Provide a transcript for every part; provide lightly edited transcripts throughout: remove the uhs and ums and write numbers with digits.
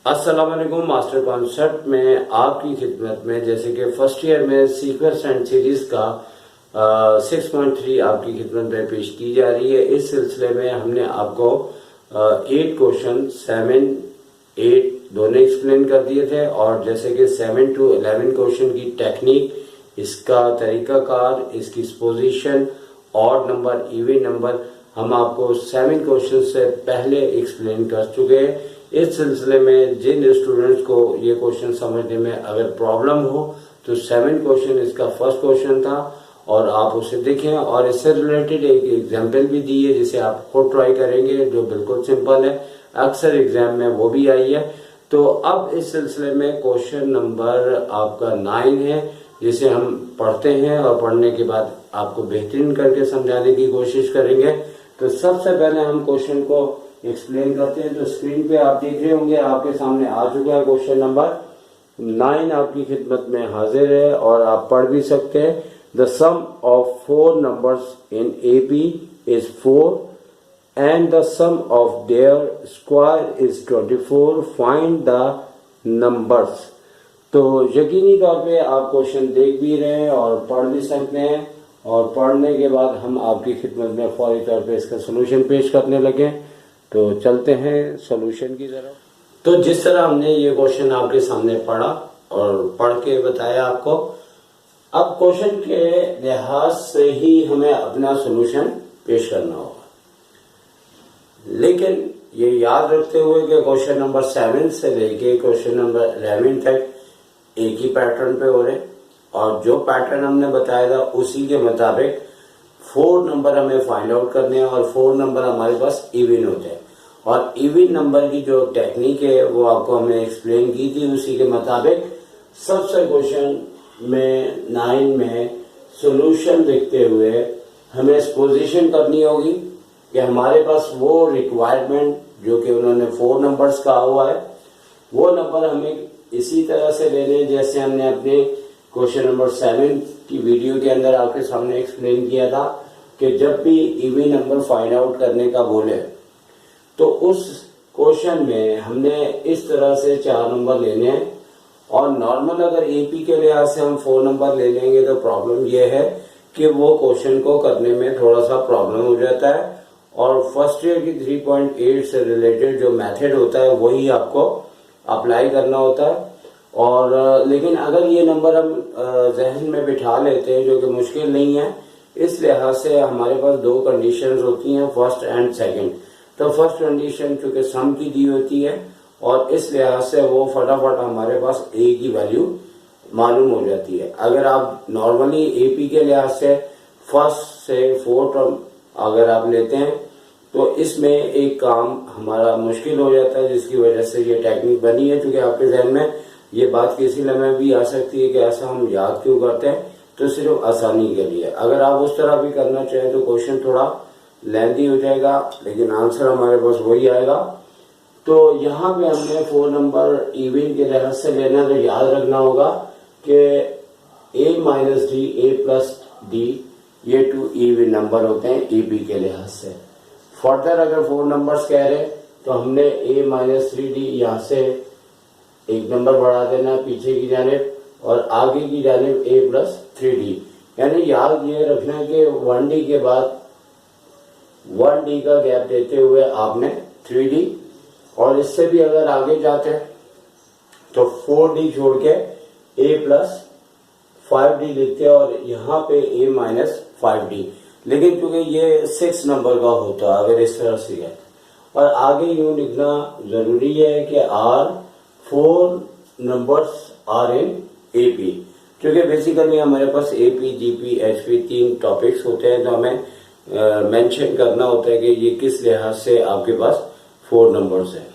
अस्सलाम वालेकुम। Master concept में आपकी खिदमत में जैसे कि फर्स्ट ईयर में सीक्वेंस एंड सीरीज का 6.3 आपकी खिदमत में पेश की जा रही है। इस सिलसिले में हमने आपको 8 क्वेश्चन 7, 8 दोनों एक्सप्लेन कर दिए थे और जैसे कि 7 to 11 क्वेश्चन की टेक्निक, इसका तरीकाकार, इसकी position, odd number, even number हम आपको 7 क्वेश्चन से पहले एक्सप्लेन कर चुके हैं। इस सिलसिले में जिन स्टूडेंट्स को ये क्वेश्चन समझने में अगर प्रॉब्लम हो तो 7 क्वेश्चन इसका फर्स्ट क्वेश्चन था और आप उसे देखें और इससे रिलेटेड एक एग्जाम्पल भी दी है जिसे आप खुद ट्राई करेंगे, जो बिल्कुल सिंपल है, अक्सर एग्जाम में वो भी आई है। तो अब इस सिलसिले में क्वेश्चन नंबर आपका 9 है जिसे हम पढ़ते हैं और पढ़ने के बाद आपको बेहतरीन करके समझाने की कोशिश करेंगे। तो सबसे पहले हम क्वेश्चन को एक्सप्लेन करते हैं। तो स्क्रीन पे आप देख रहे होंगे, आपके सामने आ चुका है क्वेश्चन नंबर 9 आपकी खिदमत में हाजिर है और आप पढ़ भी सकते हैं। The sum of 4 numbers in AP is 4 and the sum of their square is 24, find the numbers. तो यकीनी तौर पे आप क्वेश्चन देख भी रहे हैं और पढ़ भी सकते हैं और पढ़ने के बाद हम आपकी खिदमत में फौरी तौर पे इसका सोल्यूशन पेश करने लगे। तो चलते हैं सॉल्यूशन की तरफ। तो जिस तरह हमने ये क्वेश्चन आपके सामने पढ़ा और पढ़ के बताया आपको, अब क्वेश्चन के लिहाज से ही हमें अपना सॉल्यूशन पेश करना होगा, लेकिन ये याद रखते हुए कि क्वेश्चन नंबर 7 से लेके क्वेश्चन नंबर 11 तक एक ही पैटर्न पे हो रहे और जो पैटर्न हमने बताया था उसी के मुताबिक 4 नंबर हमें फाइंड आउट करने हैं और 4 नंबर हमारे पास इवन होते हैं और इवन नंबर की जो टेक्निक है वो आपको हमने एक्सप्लेन की थी। उसी के मुताबिक सबसे क्वेश्चन में 9 में सॉल्यूशन देखते हुए हमें पोजीशन करनी होगी कि हमारे पास वो रिक्वायरमेंट जो कि उन्होंने 4 नंबर्स कहा हुआ है वो नंबर हमें इसी तरह से लेने जैसे हमने अपने क्वेश्चन नंबर 7 की वीडियो के अंदर आपके सामने एक्सप्लेन किया था कि जब भी इवन नंबर फाइंड आउट करने का बोले तो उस क्वेश्चन में हमने इस तरह से 4 नंबर लेने हैं और नॉर्मल अगर एपी के लिहाज से हम 4 नंबर ले लेंगे तो प्रॉब्लम यह है कि वो क्वेश्चन को करने में थोड़ा सा प्रॉब्लम हो जाता है और फर्स्ट ईयर की 3.8 से रिलेटेड जो मेथड होता है वही आपको अप्लाई करना होता है। और लेकिन अगर ये नंबर हम जहन में बिठा लेते हैं जो कि मुश्किल नहीं है, इस लिहाज से हमारे पास 2 कंडीशंस होती हैं, फर्स्ट एंड सेकंड। तो फर्स्ट कंडीशन चूंकि सम की दी होती है और इस लिहाज से वो फटाफट हमारे पास ए की वैल्यू मालूम हो जाती है। अगर आप नॉर्मली एपी के लिहाज से फर्स्ट से 4 टर्म अगर आप लेते हैं तो इसमें एक काम हमारा मुश्किल हो जाता है, जिसकी वजह से ये टेक्निक बनी है। क्योंकि आपके जहन में ये बात किसी लम्हे भी आ सकती है कि ऐसा हम याद क्यों करते हैं, तो सिर्फ आसानी के लिए। अगर आप उस तरह भी करना चाहें तो क्वेश्चन थोड़ा लेंथी हो जाएगा लेकिन आंसर हमारे पास वही आएगा। तो यहाँ पे हमने 4 नंबर इवन के लिहाज से लेना, तो याद रखना होगा कि a minus D, a plus D, ये 2 इवन नंबर होते हैं ईपी के लिहाज से। फर्दर अगर 4 नंबर्स कह रहे तो हमने a माइनस 3d यहाँ से एक नंबर बढ़ा देना पीछे की जानिब और आगे की जानिब a प्लस 3d। यानी याद ये रखना कि 1d के बाद 1d का गैप देते हुए आपने 3d और इससे भी अगर आगे जाते हैं तो 4d छोड़ के a प्लस 5d लिखते हैं और यहाँ पे a माइनस 5d। लेकिन क्योंकि ये 6 नंबर का होता है अगर इस तरह से है और आगे यूं लिखना जरूरी है कि R4 numbers are in AP, क्योंकि बेसिकली हमारे पास एपी, जीपी, एचपी 3 टॉपिक्स होते हैं तो हमें मेंशन करना होता है कि ये किस लिहाज से आपके पास 4 नंबर्स हैं।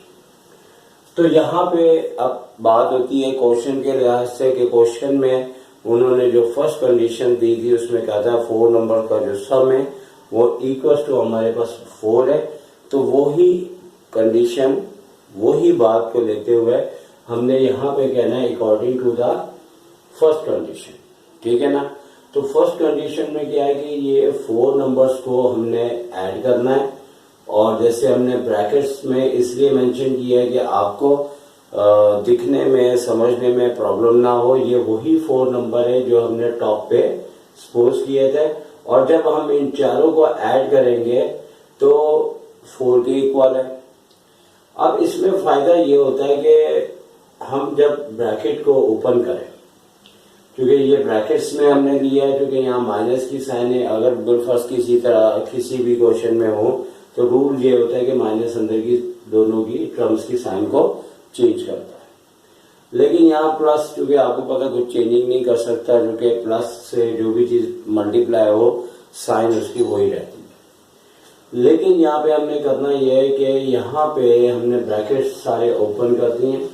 तो यहाँ पे अब बात होती है क्वेश्चन के लिहाज से कि क्वेश्चन में उन्होंने जो फर्स्ट कंडीशन दी थी उसमें कहा था 4 नंबर का जो सम है वो इक्वल टू हमारे पास 4 है। तो वही कंडीशन, वही बात को लेते हुए हमने यहाँ पे कहना है according to the first condition, ठीक है ना। तो फर्स्ट कंडीशन में क्या है कि ये 4 नंबर्स को हमने ऐड करना है और जैसे हमने ब्रैकेट्स में इसलिए मेंशन किया है कि आपको दिखने में समझने में प्रॉब्लम ना हो। ये वही 4 नंबर है जो हमने टॉप पे सपोज किए थे, और जब हम इन चारों को ऐड करेंगे तो 4 के इक्वल है। अब इसमें फायदा ये होता है कि हम जब ब्रैकेट को ओपन करें, क्योंकि ये ब्रैकेट्स में हमने लिया है, क्योंकि यहाँ माइनस की साइन है। अगर फर्स्ट किसी तरह किसी भी क्वेश्चन में हो तो रूल ये होता है कि माइनस अंदर की दोनों की टर्म्स की साइन को चेंज करता है। लेकिन यहाँ प्लस, क्योंकि आपको पता कुछ चेंजिंग नहीं कर सकता, क्योंकि प्लस से जो भी चीज मल्टीप्लाई हो साइन उसकी वही रहती है। लेकिन यहाँ पे हमने करना यह है कि यहाँ पे हमने ब्रैकेट सारे ओपन कर दिए,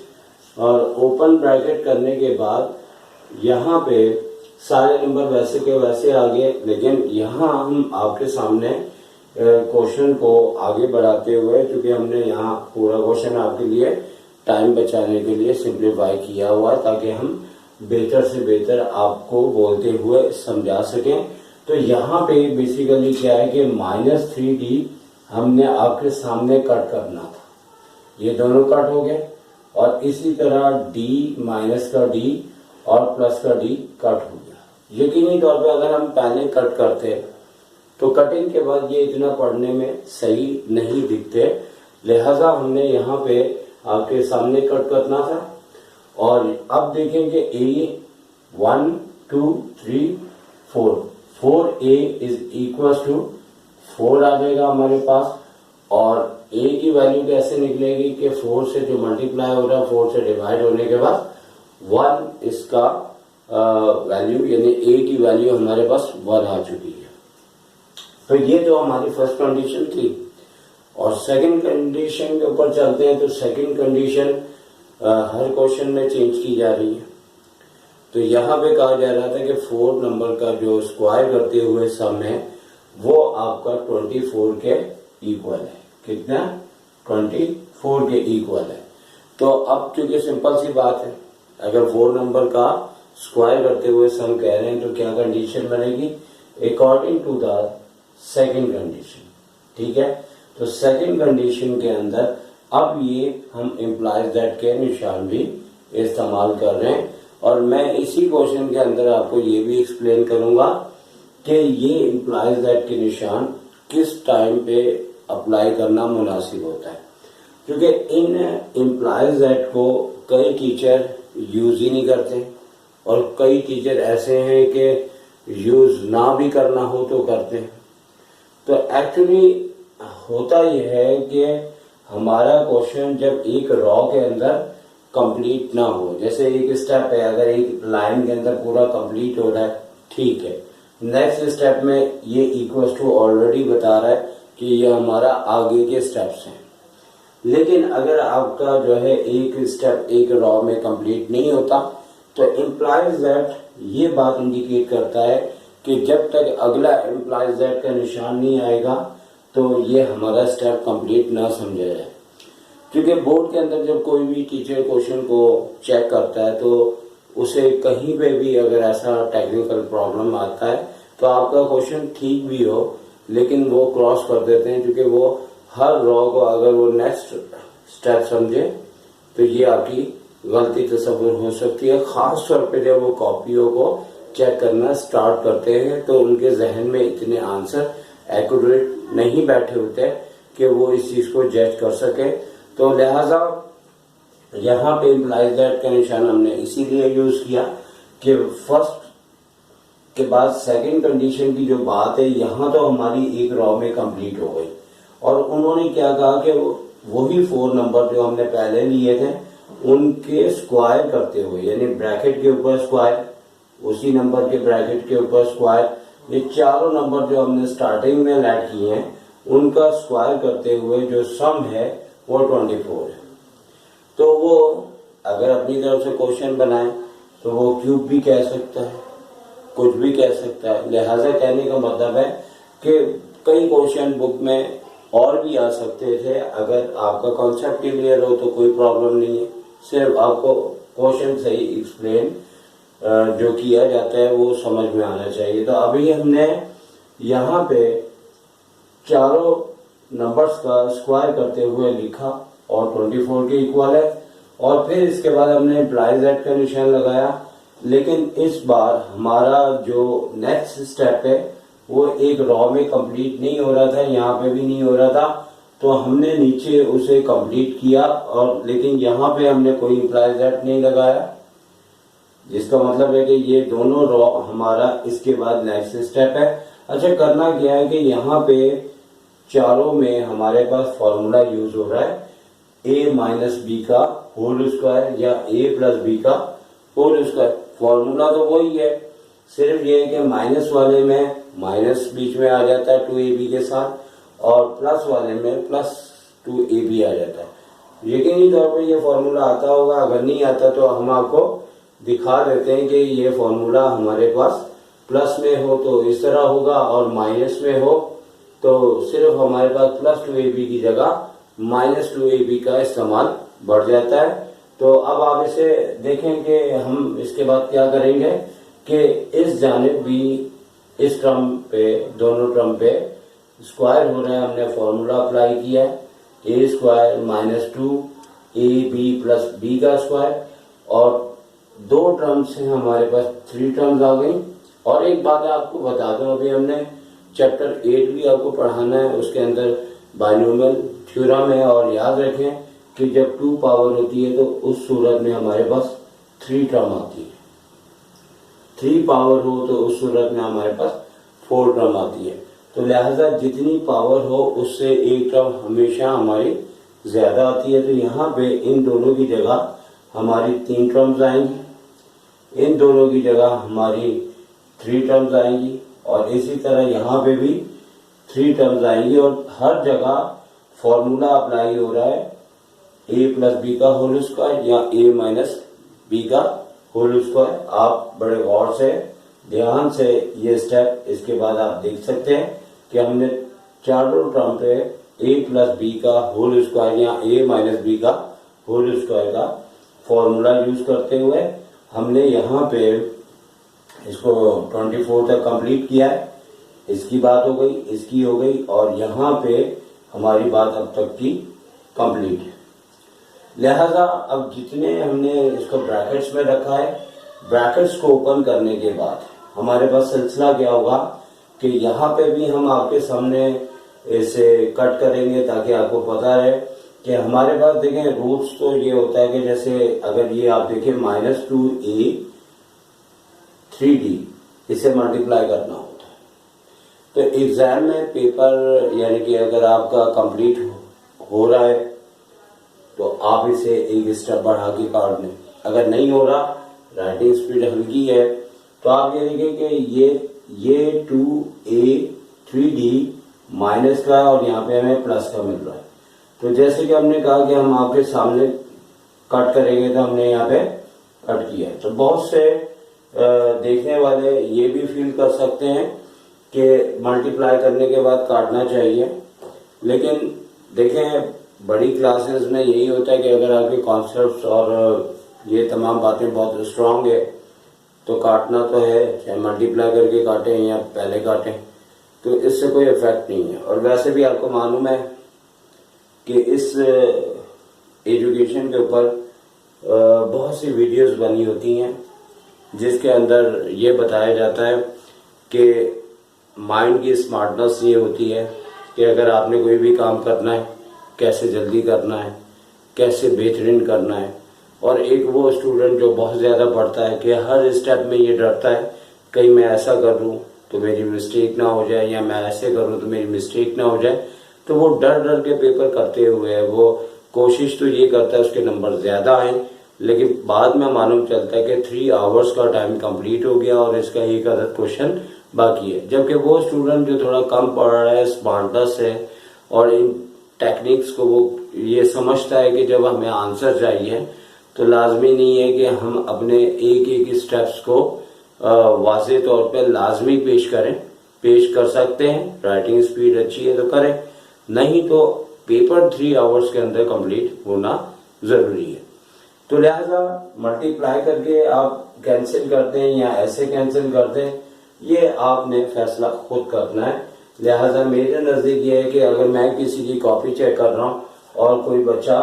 और ओपन ब्रैकेट करने के बाद यहाँ पे सारे नंबर वैसे के वैसे आ गए। लेकिन यहाँ हम आपके सामने क्वेश्चन को आगे बढ़ाते हुए, क्योंकि हमने यहाँ पूरा क्वेश्चन आपके लिए टाइम बचाने के लिए सिंप्लीफाई किया हुआ, ताकि हम बेहतर से बेहतर आपको बोलते हुए समझा सकें। तो यहाँ पे बेसिकली क्या है कि -3d हमने आपके सामने कट करना था, ये दोनों कट हो गए, और इसी तरह d माइनस का d और प्लस का d कट हो गया। यकीनी तौर पे अगर हम पहले कट करते तो कटिंग के बाद ये इतना पढ़ने में सही नहीं दिखते, लिहाजा हमने यहाँ पे आपके सामने कट करना था। और अब देखेंगे a 1 2 3 4 4a is equal to 4 आ जाएगा हमारे पास। और a की वैल्यू कैसे निकलेगी कि 4 से जो मल्टीप्लाई हो रहा है 4 से डिवाइड होने के बाद 1 इसका वैल्यू, यानी a की वैल्यू हमारे पास 1 आ चुकी है। तो ये जो हमारी फर्स्ट कंडीशन थी, और सेकंड कंडीशन के ऊपर चलते हैं। तो सेकंड कंडीशन हर क्वेश्चन में चेंज की जा रही है। तो यहाँ पे कहा जा रहा था कि 4 नंबर का जो स्क्वायर करते हुए सम है वो आपका 24 के इक्वल है। कितना? 24 के इक्वल है। तो अब चूंकि सिंपल सी बात है, अगर 4 नंबर का स्क्वायर करते हुए सम कह रहे हैं तो क्या कंडीशन बनेगी? According to the second condition. ठीक है, तो सेकंड कंडीशन के अंदर अब ये हम इम्प्लाइज दैट के निशान भी इस्तेमाल कर रहे हैं, और मैं इसी क्वेश्चन के अंदर आपको ये भी एक्सप्लेन करूंगा कि ये इम्प्लाइज दैट के निशान किस टाइम पे अप्लाई करना मुनासिब होता है। क्योंकि इन इम्प्लाइज दैट को कई टीचर यूज ही नहीं करते, और कई टीचर ऐसे हैं कि यूज ना भी करना हो तो करते हैं। तो एक्चुअली होता यह है कि हमारा क्वेश्चन जब एक रॉ के अंदर कंप्लीट ना हो, जैसे एक स्टेप है, अगर एक लाइन के अंदर पूरा कंप्लीट हो रहा है, ठीक है, नेक्स्ट स्टेप में ये इक्वल टू ऑलरेडी बता रहा है कि ये हमारा आगे के स्टेप्स हैं। लेकिन अगर आपका जो है एक स्टेप एक रॉ में कंप्लीट नहीं होता तो इम्प्लाइज दैट ये बात इंडिकेट करता है कि जब तक अगला इम्प्लाइज दैट का निशान नहीं आएगा तो ये हमारा स्टेप कंप्लीट ना समझा जाए। क्योंकि बोर्ड के अंदर जब कोई भी टीचर क्वेश्चन को चेक करता है तो उसे कहीं पे भी अगर ऐसा टेक्निकल प्रॉब्लम आता है तो आपका क्वेश्चन ठीक भी हो लेकिन वो क्रॉस कर देते हैं, क्योंकि वो हर रॉ को अगर वो नेक्स्ट स्टेप समझे तो ये आपकी गलती तस्वुर हो सकती है। खास तौर पे जब वो कॉपियों को चेक करना स्टार्ट करते हैं तो उनके जहन में इतने आंसर एक्यूरेट नहीं बैठे होते कि वो इस चीज को जज कर सके। तो लिहाजा यहाँ पे इम्प्लाइज दैट का निशान हमने इसीलिए यूज किया कि फर्स्ट के बाद सेकंड कंडीशन की जो बात है यहाँ तो हमारी एक रॉ में कंप्लीट हो गई, और उन्होंने क्या कहा कि वही 4 नंबर जो हमने पहले लिए थे उनके स्क्वायर करते हुए, यानी ब्रैकेट के ऊपर स्क्वायर, उसी नंबर के ब्रैकेट के ऊपर स्क्वायर, ये चारों नंबर जो हमने स्टार्टिंग में ऐड किए हैं उनका स्क्वायर करते हुए जो सम है वो 24 है। तो वो अगर अपनी तरफ से क्वेश्चन बनाए तो वो क्यूब भी कह सकता है, कुछ भी कह सकता है। लिहाजा कहने का मतलब है कि कई क्वेश्चन बुक में और भी आ सकते थे। अगर आपका कॉन्सेप्ट क्लियर हो तो कोई प्रॉब्लम नहीं है, सिर्फ आपको क्वेश्चन सही एक्सप्लेन जो किया जाता है वो समझ में आना चाहिए। तो अभी हमने यहाँ पे चारों नंबर्स का स्क्वायर करते हुए लिखा और 24 के इक्वल है, और फिर इसके बाद हमने इम्प्लाई दैट का निशान लगाया। लेकिन इस बार हमारा जो नेक्स्ट स्टेप है वो एक रॉ में कंप्लीट नहीं हो रहा था, यहाँ पे भी नहीं हो रहा था, तो हमने नीचे उसे कंप्लीट किया। और लेकिन यहाँ पे हमने कोई इम्प्लाई दैट नहीं लगाया, जिसका मतलब है कि ये दोनों रॉ हमारा इसके बाद नेक्स्ट स्टेप है। अच्छा, करना क्या है कि यहाँ पे चारों में हमारे पास फॉर्मूला यूज हो रहा है a माइनस बी का होल स्क्वायर या a प्लस बी का होल स्क्वायर। फॉर्मूला तो वही है, सिर्फ ये है कि माइनस वाले में माइनस बीच में आ जाता है 2ab के साथ, और प्लस वाले में प्लस 2ab आ जाता है। यकीनी तौर पर ये फॉर्मूला आता होगा, अगर नहीं आता तो हम आपको दिखा देते हैं कि ये फॉर्मूला हमारे पास प्लस में हो तो इस तरह होगा, और माइनस में हो तो सिर्फ हमारे पास प्लस 2ab की जगह माइनस 2ab का इस्तेमाल बढ़ जाता है। तो अब आप इसे देखें कि हम इसके बाद क्या करेंगे कि इस जानिब भी इस टर्म पे, दोनों टर्म पे स्क्वायर हो रहा है, हमने फॉर्मूला अप्लाई किया है a square minus 2ab plus b का स्क्वायर, और दो टर्म्स हैं हमारे पास, 3 टर्म्स आ गई। और एक बात आपको बता दूं, अभी हमने चैप्टर 8 भी आपको पढ़ाना है, उसके अंदर बाइनोमियल थ्योरम है, और याद रखें कि जब 2 पावर होती है तो उस सूरत में हमारे पास 3 टर्म आती है, 3 पावर हो तो उस सूरत में हमारे पास 4 टर्म आती है। तो लिहाजा जितनी पावर हो उससे एक टर्म हमेशा हमारी ज्यादा आती है। तो यहाँ पे इन दोनों की जगह हमारी 3 टर्म्स आएंगी, इन दोनों की जगह हमारी 3 टर्म्स आएंगी, और इसी तरह यहाँ पे भी 3 टर्म्स आएंगी, और हर जगह फॉर्मूला अप्लाई हो रहा है a प्लस बी का होल स्क्वायर या a माइनस बी का होल स्क्वायर। आप बड़े गौर से ध्यान से ये स्टेप इसके बाद आप देख सकते हैं कि हमने चारों टर्म पे a प्लस बी का होल स्क्वायर या a माइनस बी का होल स्क्वायर का फॉर्मूला यूज करते हुए हमने यहाँ पे इसको 24 तक कंप्लीट किया है। इसकी बात हो गई, इसकी हो गई, और यहाँ पे हमारी बात अब तक की कंप्लीट है। लिहाजा अब जितने हमने इसको ब्रैकेट्स में रखा है, ब्रैकेट्स को ओपन करने के बाद हमारे पास सिलसिला क्या होगा कि यहाँ पे भी हम आपके सामने इसे कट करेंगे ताकि आपको पता रहे कि हमारे पास देखें रूट्स तो ये होता है कि जैसे अगर ये आप देखें -2a 3d, इसे मल्टीप्लाई करना होता है। तो एग्जाम में पेपर यानी कि अगर आपका कंप्लीट हो रहा है तो आप इसे एक स्टेप बढ़ा के काट लें। अगर नहीं हो रहा, राइटिंग स्पीड हल्की है, तो आप ये देखें कि ये 2a 3d माइनस का और यहाँ पे हमें प्लस का मिल रहा है। तो जैसे कि हमने कहा कि हम आपके सामने कट करेंगे, तो हमने यहाँ पे कट किया है। तो बहुत से देखने वाले ये भी फील कर सकते हैं कि मल्टीप्लाई करने के बाद काटना चाहिए, लेकिन देखें बड़ी क्लासेस में यही होता है कि अगर आपके कॉन्सेप्ट्स और ये तमाम बातें बहुत स्ट्रांग है तो काटना तो है, चाहे मल्टीप्लाई करके काटें या पहले काटें, तो इससे कोई इफेक्ट नहीं है। और वैसे भी आपको मालूम है कि इस एजुकेशन के ऊपर बहुत सी वीडियोस बनी होती हैं जिसके अंदर ये बताया जाता है कि माइंड की स्मार्टनेस ये होती है कि अगर आपने कोई भी काम करना है, कैसे जल्दी करना है, कैसे बेहतरीन करना है। और एक वो स्टूडेंट जो बहुत ज़्यादा पढ़ता है कि हर स्टेप में ये डरता है कहीं मैं ऐसा कर लूँ तो मेरी मिस्टेक ना हो जाए, या मैं ऐसे करूँ तो मेरी मिस्टेक ना हो जाए। तो वो डर डर के पेपर करते हुए वो कोशिश तो ये करता है उसके नंबर ज़्यादा आए, लेकिन बाद में मालूम चलता है कि 3 आवर्स का टाइम कंप्लीट हो गया और इसका एक अदद क्वेश्चन बाकी है। जबकि वो स्टूडेंट जो थोड़ा कम पढ़ रहा है, स्मार्टनेस है और इन टेक्निक्स को वो ये समझता है कि जब हमें आंसर चाहिए तो लाजमी नहीं है कि हम अपने एक एक स्टेप्स को वाज़ेह तौर पे लाजमी पेश कर सकते हैं। राइटिंग स्पीड अच्छी है तो करें, नहीं तो पेपर 3 आवर्स के अंदर कंप्लीट होना जरूरी है। तो लिहाजा मल्टीप्लाई करके आप कैंसिल करते हैं या ऐसे कैंसिल करते हैं, ये आपने फैसला खुद करना है। लिहाजा मेरे नजदीक ये है कि अगर मैं किसी की कॉपी चेक कर रहा हूँ और कोई बच्चा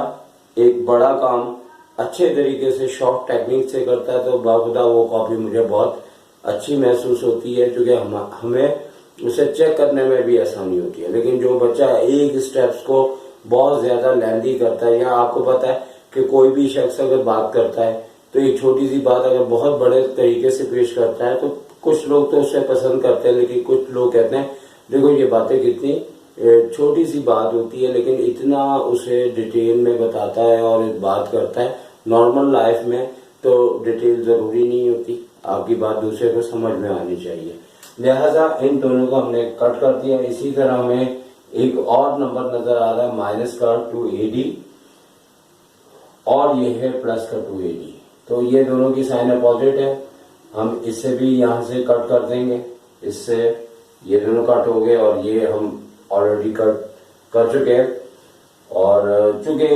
एक बड़ा काम अच्छे तरीके से शॉर्ट टेक्निक से करता है तो बाखुदा वो कॉपी मुझे बहुत अच्छी महसूस होती है, क्योंकि हमें उसे चेक करने में भी आसानी होती है। लेकिन जो बच्चा एक स्टेप्स को बहुत ज्यादा लेंदी करता है, या आपको पता है कि कोई भी शख्स अगर बात करता है तो एक छोटी सी बात अगर बहुत बड़े तरीके से पेश करता है तो कुछ लोग तो उसे पसंद करते हैं, लेकिन कुछ लोग कहते हैं देखो ये बातें कितनी छोटी सी बात होती है, लेकिन इतना उसे डिटेल में बताता है और बात करता है। नॉर्मल लाइफ में तो डिटेल जरूरी नहीं होती, आपकी बात दूसरे को समझ में आनी चाहिए। लिहाजा इन दोनों को हमने कट कर दिया। इसी तरह हमें एक और नंबर नजर आ रहा है माइनस का 2AD और ये है प्लस का 2AD, तो ये दोनों की साइन अपोजिट है। हम इससे भी यहाँ से कट कर देंगे, इससे ये दोनों कट हो गए और ये हम ऑलरेडी कट कर चुके हैं। और चूंकि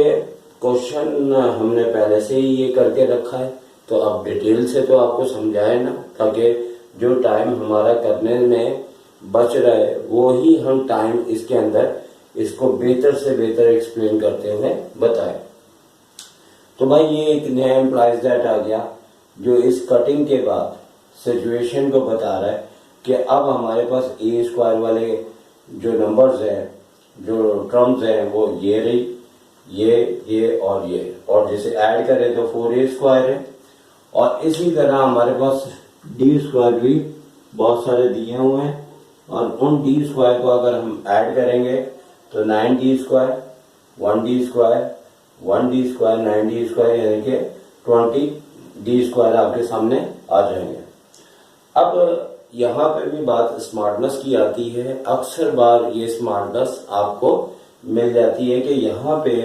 क्वेश्चन हमने पहले से ही ये करके रखा है तो अब डिटेल से तो आपको समझाए ना, ताकि जो टाइम हमारा करने में बच रहा है वो ही हम टाइम इसके अंदर इसको बेहतर से बेहतर एक्सप्लेन करते हुए बताए। तो भाई ये एक नया एम्प्लॉइज दैट आ गया जो इस कटिंग के बाद सिचुएशन को बता रहा है कि अब हमारे पास ए स्क्वायर वाले जो नंबर्स हैं, जो टर्म्स हैं, वो ये रही, ये और जैसे ऐड करें तो 4A स्क्वायर है। और इसी तरह हमारे पास डी स्क्वायर भी बहुत सारे दिए हुए हैं और उन डी स्क्वायर को अगर हम ऐड करेंगे तो 9D square, 1D square, 1D square, 9D square, यानी कि 20D स्क्वायर आपके सामने आ जाएंगे। अब यहाँ पे भी बात स्मार्टनेस की आती है। अक्सर बार ये स्मार्टनेस आपको मिल जाती है कि यहाँ पे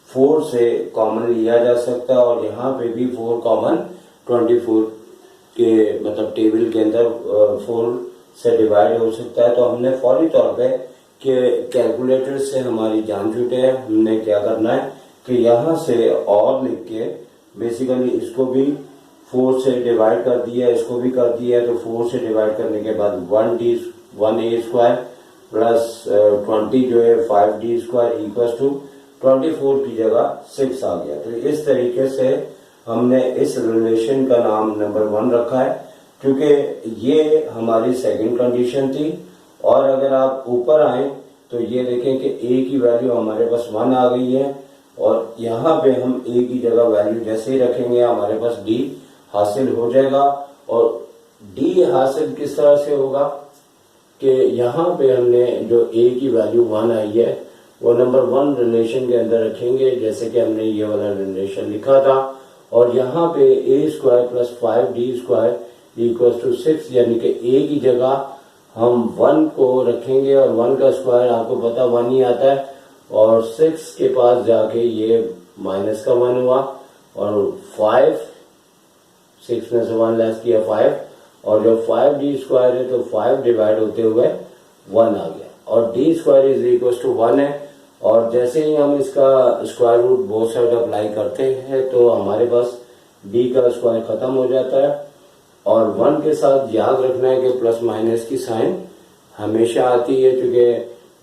4 से कॉमन लिया जा सकता है और यहाँ पे भी 4 कॉमन 24 के मतलब टेबल के अंदर 4 से डिवाइड हो सकता है। तो हमने फौरी तौर पे कि कैलकुलेटर से हमारी जान छूटे है, हमने क्या करना है कि यहाँ से और लिख के बेसिकली इसको भी 4 से डिवाइड कर दिया, इसको भी कर दिया, तो 4 से डिवाइड करने के बाद 1A स्क्वायर प्लस 20 जो है 5D स्क्वायर इक्वल टू 24 की जगह 6 आ गया। तो इस तरीके से हमने इस रिलेशन का नाम नंबर 1 रखा है, क्योंकि ये हमारी सेकंड कंडीशन थी। और अगर आप ऊपर आए तो ये देखें कि A की वैल्यू हमारे पास 1 आ गई है और यहाँ पे हम A की जगह वैल्यू जैसे ही रखेंगे हमारे पास D हासिल हो जाएगा। और D हासिल किस तरह से होगा कि यहाँ पे हमने जो A की वैल्यू 1 आई है वो नंबर 1 रिलेशन के अंदर रखेंगे, जैसे कि हमने ये वाला रिलेशन लिखा था। और यहाँ पे A square plus 5D square equal to 6, यानी कि A की जगह हम 1 को रखेंगे और 1 का स्क्वायर आपको पता 1 ही आता है। और 6 के पास जाके ये माइनस का 1 हुआ और 5, 6 में से 1 लेस किया 5, और जो 5D स्क्वायर है तो 5 डिवाइड होते हुए 1 आ गया और D square is equal to 1 है। और जैसे ही हम इसका square root both side apply करते हैं तो हमारे पास D का स्क्वायर खत्म हो जाता है। और 1 के साथ याद रखना है कि प्लस माइनस की साइन हमेशा आती है, क्योंकि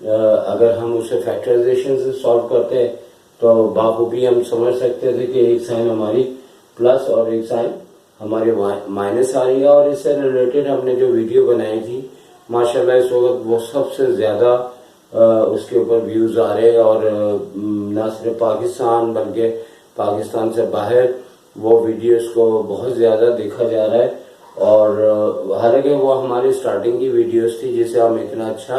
अगर हम उसे फैक्टराइजेशन से सॉल्व करते हैं तो बाखूबी हम समझ सकते थे कि एक साइन हमारी प्लस और एक साइन हमारे माइनस आ रही है। और इससे रिलेटेड हमने जो वीडियो बनाई थी माशाल्लाह इस वक्त वो सबसे ज्यादा उसके ऊपर व्यूज आ रहे हैं और न सिर्फ पाकिस्तान बल्कि पाकिस्तान से बाहर वो वीडियोस को बहुत ज्यादा देखा जा रहा है। और हालांकि वो हमारी स्टार्टिंग की वीडियोस थी जिसे हम इतना अच्छा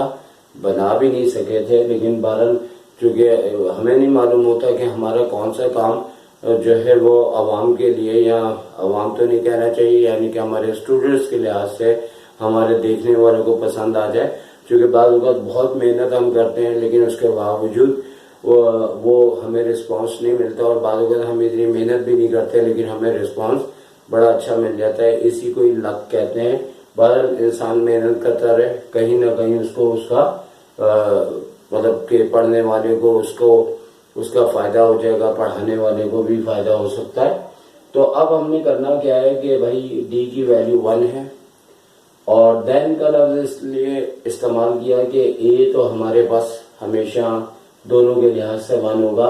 बना भी नहीं सके थे, लेकिन बहरहाल चूंकि हमें नहीं मालूम होता कि हमारा कौन सा काम जो है वो आवाम के लिए, या आवाम तो नहीं कहना चाहिए, यानी कि हमारे स्टूडेंट्स के लिहाज से हमारे देखने वालों को पसंद आ जाए। क्योंकि बाद बहुत मेहनत हम करते हैं लेकिन उसके बावजूद वो हमें रिस्पांस नहीं मिलता, और बाद हम इतनी मेहनत भी नहीं करते लेकिन हमें रिस्पांस बड़ा अच्छा मिल जाता है। इसी को ही लक कहते हैं। बहरहाल इंसान मेहनत करता रहे, कहीं ना कहीं उसको उसका मतलब के पढ़ने वाले को उसका फायदा हो जाएगा, पढ़ाने वाले को भी फायदा हो सकता है। तो अब हमने करना क्या है कि भाई D की वैल्यू 1 है और देन का लफ्ज इसलिए इस्तेमाल किया कि A तो हमारे पास हमेशा दोनों के लिहाज से 1 होगा।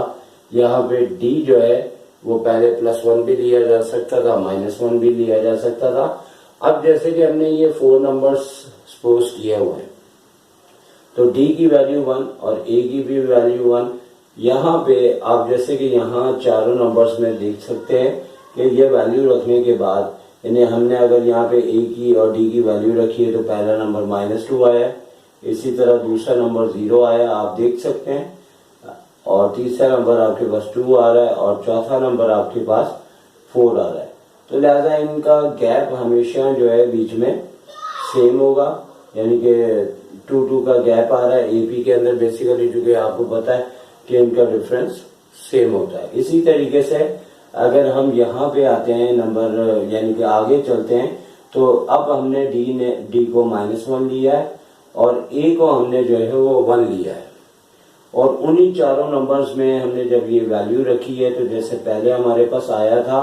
यहाँ पे D जो है वो पहले +1 भी लिया जा सकता था, -1 भी लिया जा सकता था। अब जैसे कि हमने ये 4 नंबर्स सपोज किए हुए हैं, तो d की वैल्यू 1 और a की भी वैल्यू 1। यहाँ पे आप जैसे कि यहाँ चारों नंबर्स में देख सकते हैं कि ये वैल्यू रखने के बाद यानी हमने अगर यहाँ पे a की और d की वैल्यू रखी है तो पहला नंबर -2 आया, इसी तरह दूसरा नंबर 0 आया, आप देख सकते हैं, और तीसरा नंबर आपके पास 2 आ रहा है और चौथा नंबर आपके पास 4 आ रहा है। तो लिहाजा इनका गैप हमेशा जो है बीच में सेम होगा, यानी कि 2 का गैप आ रहा है एपी के अंदर बेसिकली, चूंकि आपको पता है कि इनका डिफरेंस सेम होता है। इसी तरीके से अगर हम यहाँ पे आते हैं नंबर यानी कि आगे चलते हैं, तो अब हमने डी को -1 लिया है और ए को हमने जो है वो 1 लिया है, और उन्हीं चारों नंबर्स में हमने जब ये वैल्यू रखी है तो जैसे पहले हमारे पास आया था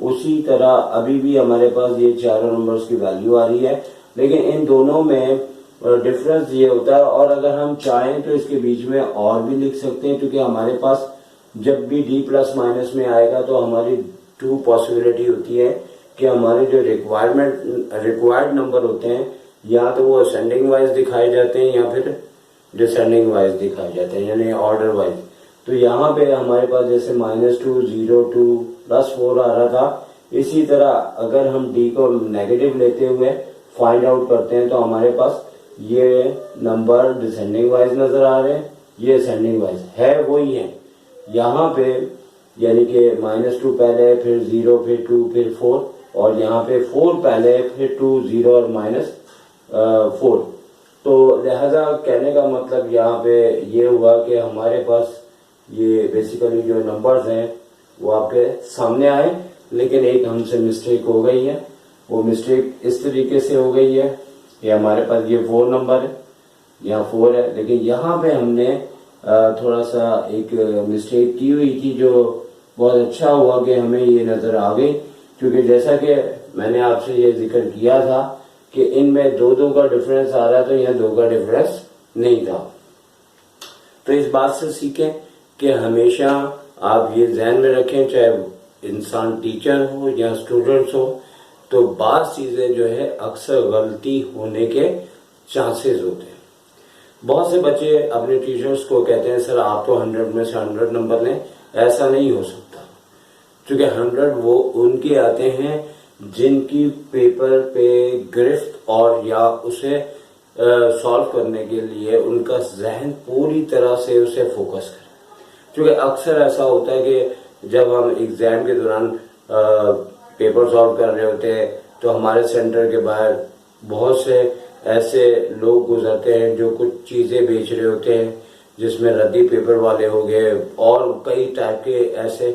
उसी तरह अभी भी हमारे पास ये चारों नंबर्स की वैल्यू आ रही है, लेकिन इन दोनों में डिफरेंस ये होता है। और अगर हम चाहें तो इसके बीच में और भी लिख सकते हैं, क्योंकि हमारे पास जब भी डी प्लस माइनस में आएगा तो हमारी 2 पॉसिबिलिटी होती है कि हमारे जो रिक्वायर्ड नंबर होते हैं या तो वो असेंडिंग वाइज दिखाए जाते हैं या फिर डिसेंडिंग वाइज दिखाए जाते हैं, यानी ऑर्डर वाइज। तो यहाँ पे हमारे पास जैसे -2, 0, 2, +4 आ रहा था, इसी तरह अगर हम डी को नेगेटिव लेते हुए फाइंड आउट करते हैं तो हमारे पास ये नंबर डिसेंडिंग वाइज नजर आ रहे हैं, ये असेंडिंग वाइज है, वही है यहाँ पे, यानी कि -2 पहले, फिर 0, फिर 2, फिर 4, और यहाँ पे 4 पहले, फिर 2, 0 और -4। तो लिहाजा कहने का मतलब यहाँ पे ये हुआ कि हमारे पास ये बेसिकली जो नंबर्स हैं वो आपके सामने आए, लेकिन एक हमसे मिस्टेक हो गई है। वो मिस्टेक इस तरीके से हो गई है कि हमारे पास ये 4 नंबर है, यहाँ 4 है, लेकिन यहाँ पे हमने थोड़ा सा एक मिस्टेक की हुई थी, जो बहुत अच्छा हुआ कि हमें ये नजर आ गई, क्योंकि जैसा कि मैंने आपसे ये जिक्र किया था कि इनमें 2 का डिफरेंस आ रहा है, तो यहाँ 2 का डिफरेंस नहीं था। तो इस बात से सीखें कि हमेशा आप ये ध्यान में रखें, चाहे इंसान टीचर हो या स्टूडेंट्स हो, तो बात चीजें जो है अक्सर गलती होने के चांसेस होते हैं। बहुत से बच्चे अपने टीचर्स को कहते हैं सर आप तो 100 में से 100 नंबर लें, ऐसा नहीं हो सकता, क्योंकि 100 वो उनके आते हैं जिनकी पेपर पे गिरफ्त और या उसे सॉल्व करने के लिए उनका जहन पूरी तरह से उसे फोकस करे। क्योंकि अक्सर ऐसा होता है कि जब हम एग्जाम के दौरान पेपर सॉल्व कर रहे होते हैं तो हमारे सेंटर के बाहर बहुत से ऐसे लोग गुजरते हैं जो कुछ चीजें बेच रहे होते हैं, जिसमें रद्दी पेपर वाले हो गए और कई टाइप के ऐसे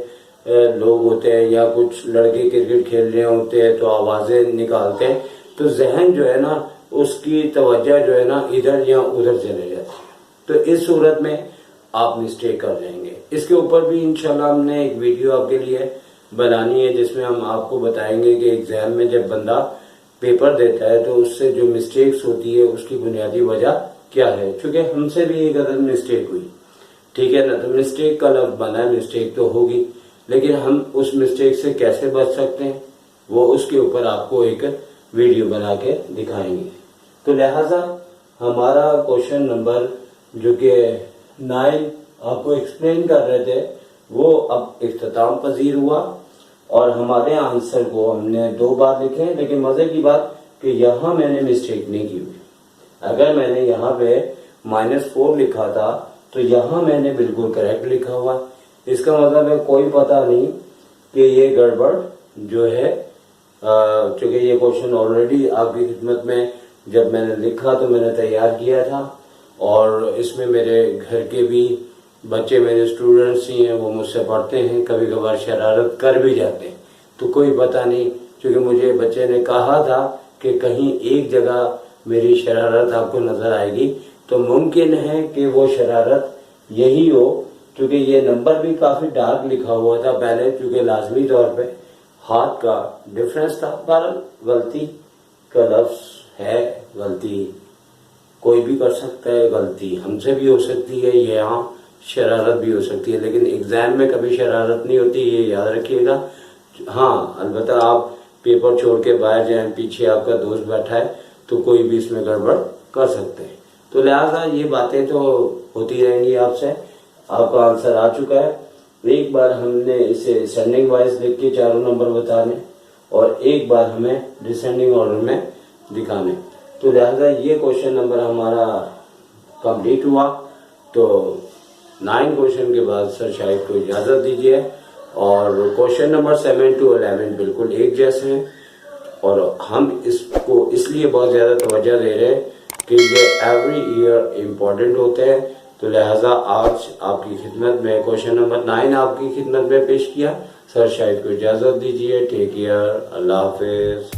लोग होते हैं, या कुछ लड़के क्रिकेट खेल रहे होते हैं तो आवाजें निकालते हैं, तो जहन जो है ना उसकी तवज्जो जो है ना इधर या उधर चले जाती है। तो इस सूरत में आप मिस्टेक कर जाएंगे। इसके ऊपर भी इंशाल्लाह हमने एक वीडियो आपके लिए बनानी है, जिसमें हम आपको बताएंगे कि एग्जाम में जब बंदा पेपर देता है तो उससे जो मिस्टेक्स होती है उसकी बुनियादी वजह क्या है। क्योंकि हमसे भी एक अदर मिस्टेक हुई, ठीक है ना, तो मिस्टेक का लफ्ज बना है, मिस्टेक तो होगी, लेकिन हम उस मिस्टेक से कैसे बच सकते हैं वो उसके ऊपर आपको एक वीडियो बना के दिखाएंगे। तो लिहाजा हमारा क्वेश्चन नंबर जो कि 9 आपको एक्सप्लेन कर रहे थे वो अब इख्तिताम पजीर हुआ, और हमारे आंसर को हमने 2 बार लिखे हैं, लेकिन मजे की बात कि यहाँ मैंने मिस्टेक नहीं की हुई। अगर मैंने यहाँ पे -4 लिखा था तो यहाँ मैंने बिल्कुल करेक्ट लिखा हुआ। इसका मतलब है कोई पता नहीं कि ये गड़बड़ जो है, क्योंकि ये क्वेश्चन ऑलरेडी आपकी खिदमत में जब मैंने लिखा तो मैंने तैयार किया था, और इसमें मेरे घर के भी बच्चे, मेरे स्टूडेंट्स ही हैं, वो मुझसे पढ़ते हैं, कभी कभार शरारत कर भी जाते हैं, तो कोई पता नहीं, क्योंकि मुझे बच्चे ने कहा था कि कहीं एक जगह मेरी शरारत आपको नजर आएगी, तो मुमकिन है कि वो शरारत यही हो, क्योंकि ये नंबर भी काफी डार्क लिखा हुआ था पहले, क्योंकि लाजमी तौर पे हाथ का डिफरेंस था। पर गलती का लफ्ज है, गलती कोई भी कर सकता है, गलती हमसे भी हो सकती है, ये यहाँ शरारत भी हो सकती है, लेकिन एग्जाम में कभी शरारत नहीं होती, ये याद रखिएगा। हाँ, अलबत्ता आप पेपर छोड़ के बाहर जाएं, पीछे आपका दोस्त बैठा है तो कोई भी इसमें गड़बड़ कर सकते हैं। तो लिहाजा ये बातें तो होती रहेंगी आपसे। आपका आंसर आ चुका है। एक बार हमने इसे सेंडिंग वाइज लिख के चारों नंबर बताने और एक बार हमें डिसेंडिंग ऑर्डर में दिखाने। तो लिहाजा ये क्वेश्चन नंबर हमारा कंप्लीट हुआ। तो 9 क्वेश्चन के बाद सर शाहिद को इजाजत दीजिए। और क्वेश्चन नंबर 7 to 11 बिल्कुल एक जैसे हैं और हम इसको इसलिए बहुत ज्यादा तवज्जो दे रहे हैं कि ये एवरी ईयर इम्पोर्टेंट होते हैं। तो लिहाजा आज आपकी खिदमत में क्वेश्चन नंबर 9 आपकी खिदमत में पेश किया। सर शाहिद को इजाजत दीजिए। टेक केयर, अल्लाह हाफिज।